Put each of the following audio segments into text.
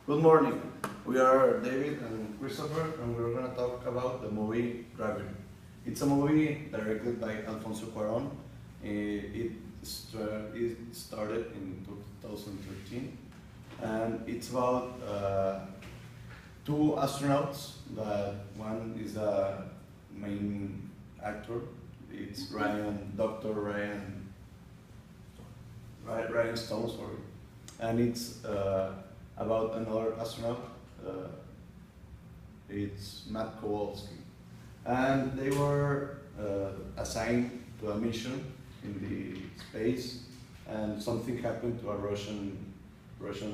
Good morning. We are David and Christopher, and we're going to talk about the movie Gravity. It's a movie directed by Alfonso Cuarón. It started in 2013, and it's about two astronauts. That one is the main actor. It's Dr. Ryan Stone, sorry, and it's about another astronaut. It's Matt Kowalski, and they were assigned to a mission in the space, and something happened to a Russian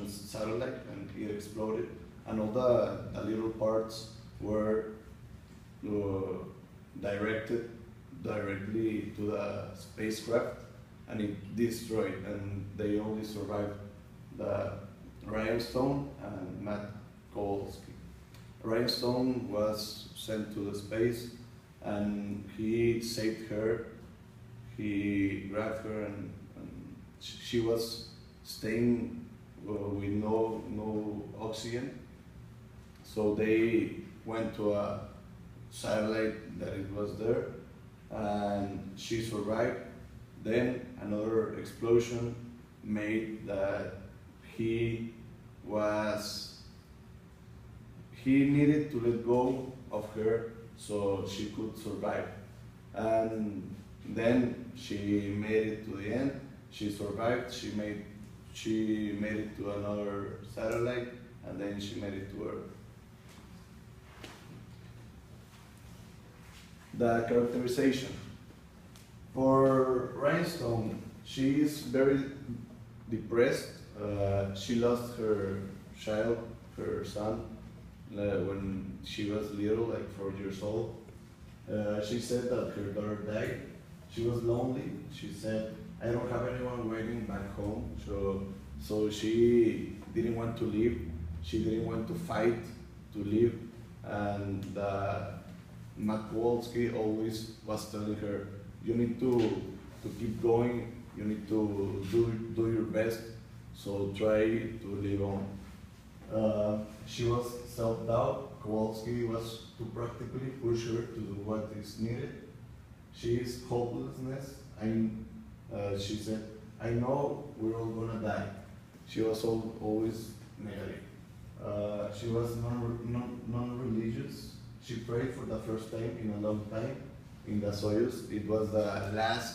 satellite, and it exploded, and all the little parts were directed directly to the spacecraft, and it destroyed, and they only survived the Ryan Stone and Matt Kowalski. Ryan Stone was sent to the space, and he saved her. He grabbed her, and she was staying with no oxygen. So they went to a satellite that it was there, and she survived. Then another explosion made that he needed to let go of her so she could survive. And then she made it to the end. She survived. She made it to another satellite, and then she made it to Earth. The characterization for Rhinestone, she is very depressed. She lost her child, her son, when she was little, like 4 years old. She said that her daughter died. She was lonely. She said, "I don't have anyone waiting back home." So she didn't want to leave. She didn't want to fight to live. And Matt Kowalski always was telling her, "You need to keep going. You need to do your best. So try to live on." She was self-doubt. Kowalski was to practically push her to do what is needed. She is hopelessness. She said, "I know we're all gonna die." She was always negative. She was non-religious. She prayed for the first time in a long time in the Soyuz. It was the last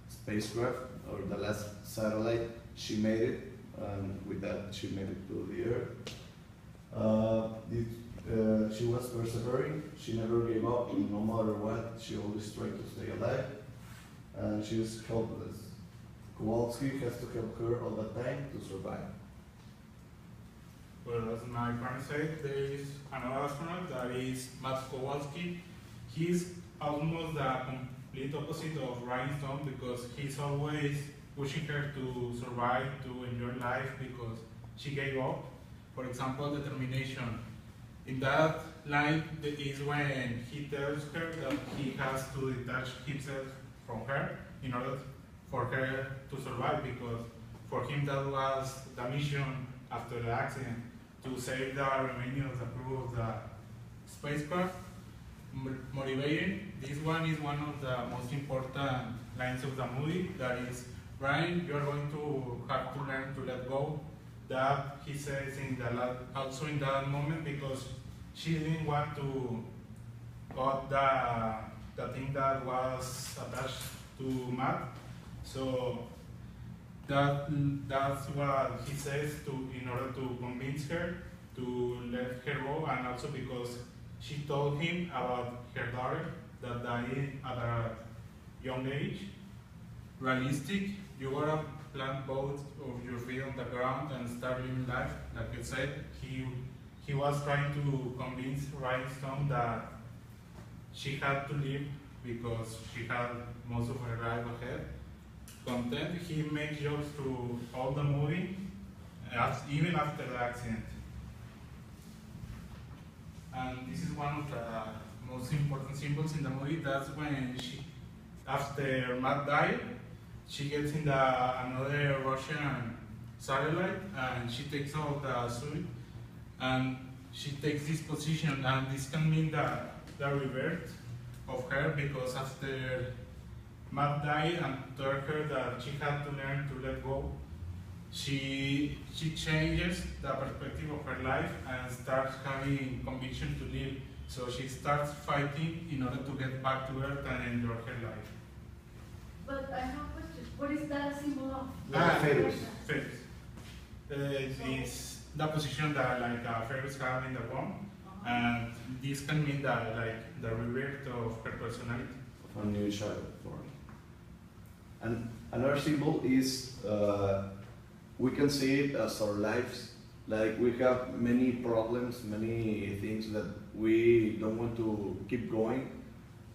spacecraft or the last satellite. She made it, and with that she made it to the Earth. She was persevering. She never gave up, no matter what. She always tried to stay alive, and she was helpless. Kowalski has to help her all the time to survive. Well, as my parents said, there is another astronaut that is Matt Kowalski. He's almost the complete opposite of Ryan Stone because he's always pushing her to survive, to enjoy life because she gave up. For example, determination. In that line is when he tells her that he has to detach himself from her in order for her to survive, because for him that was the mission after the accident, to save the remaining of the crew of the spacecraft. Motivating, this one is one of the most important lines of the movie. That is, Ryan, you're going to have to learn to let go. That he says also in that moment, because she didn't want to cut the thing that was attached to Matt. So that's what he says in order to convince her to let her go, and also because she told him about her daughter that died at a young age. Realistic, you gotta plant both of your feet on the ground and start living life. Like you said, he was trying to convince Ryan Stone that she had to live because she had most of her life ahead. Content, he makes jokes through all the movie, even after the accident. And this is one of the most important symbols in the movie. That's when after Matt died, she gets in another Russian satellite, and she takes off the suit, and she takes this position, and this can mean that the rebirth of her, because after Matt died and told her that she had to learn to let go, she changes the perspective of her life and starts having conviction to live. So she starts fighting in order to get back to Earth and enjoy her life. But I have a question. What is that a symbol of? Fetus. Fetus. Is the position that like fetus have in the womb, and this can mean that like the rebirth of her personality. Of a new child born. And another symbol is we can see it as our lives. Like we have many problems, many things that we don't want to keep going,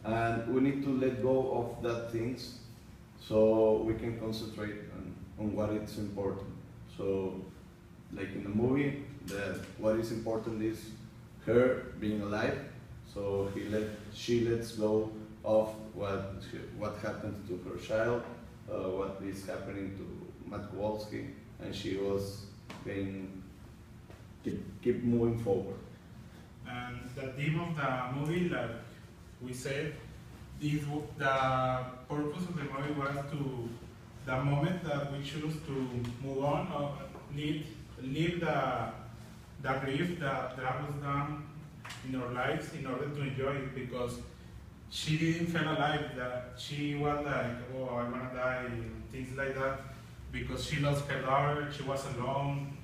and we need to let go of that things so we can concentrate on what is important. So, like in the movie, what is important is her being alive. So she lets go of what happened to her child, what is happening to Matt Kowalski, and she was being keep moving forward. And the theme of the movie, like we said, is the purpose of the movie was to the moment that we choose to move on or leave the grief that was done in our lives in order to enjoy it, because she didn't feel alive, that she was like, oh, I wanna die, things like that, because she lost her daughter, she was alone,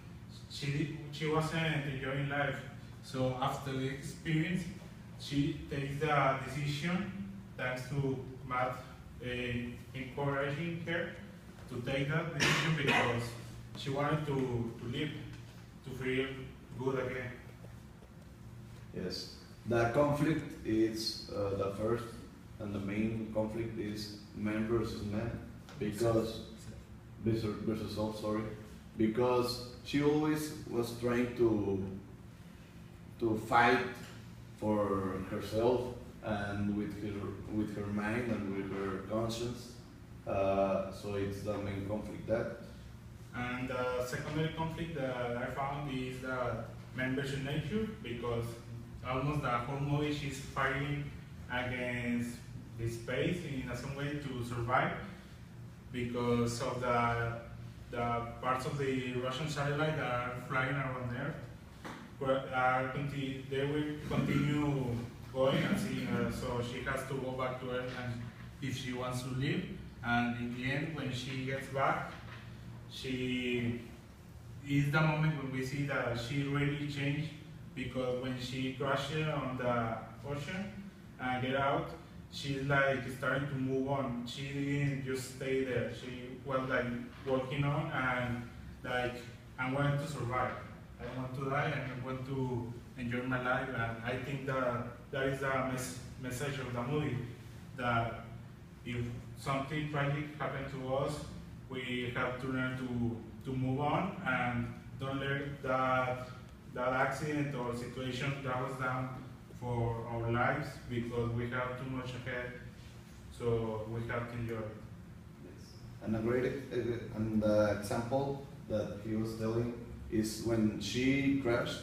she wasn't enjoying life. So after the experience, she takes the decision, thanks to Matt encouraging her to take that decision, because she wanted to live, to feel good again. Yes. The conflict is the first and the main conflict is man versus man, because versus all, sorry, because she always was trying to fight for herself and with her mind and with her conscience. So it's the main conflict that. And the secondary conflict that I found is that man versus nature, because almost the whole movie she's fighting against the space in some way to survive, because of the parts of the Russian satellite that are flying around Earth, they will continue going and seeing her, so she has to go back to Earth and if she wants to live. And in the end, when she gets back, she is the moment when we see that she really changed, because when she crashed on the ocean and get out, she's like starting to move on. She didn't just stay there. She was like working on and like, I want to survive. I want to die and I want to enjoy my life. And I think that is the message of the movie, that if something tragic happened to us, we have to learn to move on and don't let that accident or situation drag us down for our lives, because we have too much ahead, so we have to enjoy it. Yes. And a great and the example that he was telling is when she crashed,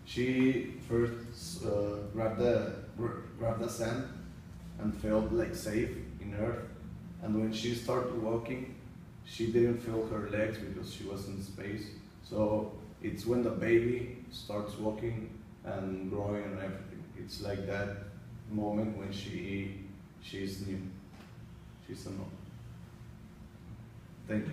she first grabbed the sand and felt like safe in earth, and when she started walking, she didn't feel her legs because she was in space. So it's when the baby starts walking and growing and everything. It's like that moment when she's new. She's a mom. Thank you.